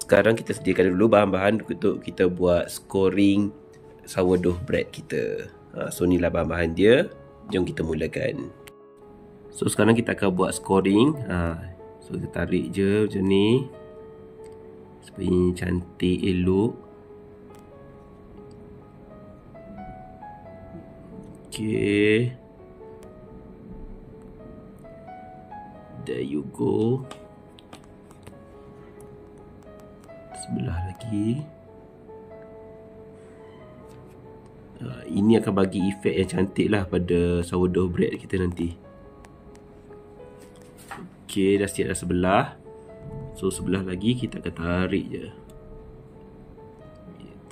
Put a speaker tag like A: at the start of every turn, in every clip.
A: sekarang kita sediakan dulu bahan-bahan untuk kita buat scoring sourdough bread kita. So inilah bahan-bahan dia. Jom kita mulakan. So sekarang kita akan buat scoring. So kita tarik je macam ni supaya ini cantik, elok. Okay, there you go. Sebelah lagi. Ini akan bagi efek yang cantik lah pada sourdough bread kita nanti. Okay, dah siap dah sebelah. So sebelah lagi kita akan tarik je.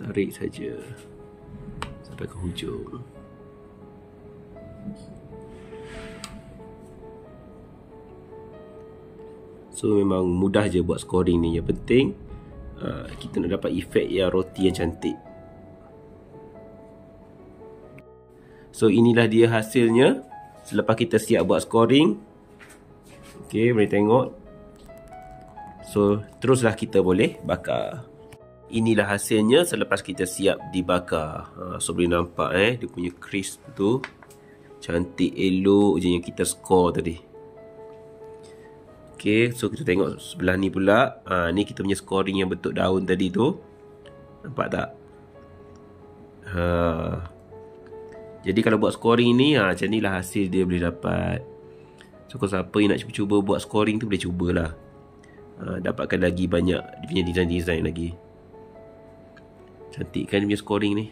A: Tarik saja sampai ke hujung. So memang mudah je buat scoring ni. Yang penting kita nak dapat efek yang roti yang cantik. So inilah dia hasilnya selepas kita siap buat scoring. Okay, boleh tengok. So teruslah kita boleh bakar. Inilah hasilnya selepas kita siap dibakar. So boleh nampak dia punya crisp tu cantik, elok je yang kita score tadi. Okay, so kita tengok sebelah ni pula. Ni kita punya scoring yang bentuk daun tadi tu. Nampak tak? Jadi kalau buat scoring ni, macam ni lah hasil dia boleh dapat. So kalau siapa yang nak cuba-cuba buat scoring tu boleh cubalah. Dapatkan lagi banyak dia punya design-design lagi. Cantik kan dia punya scoring ni.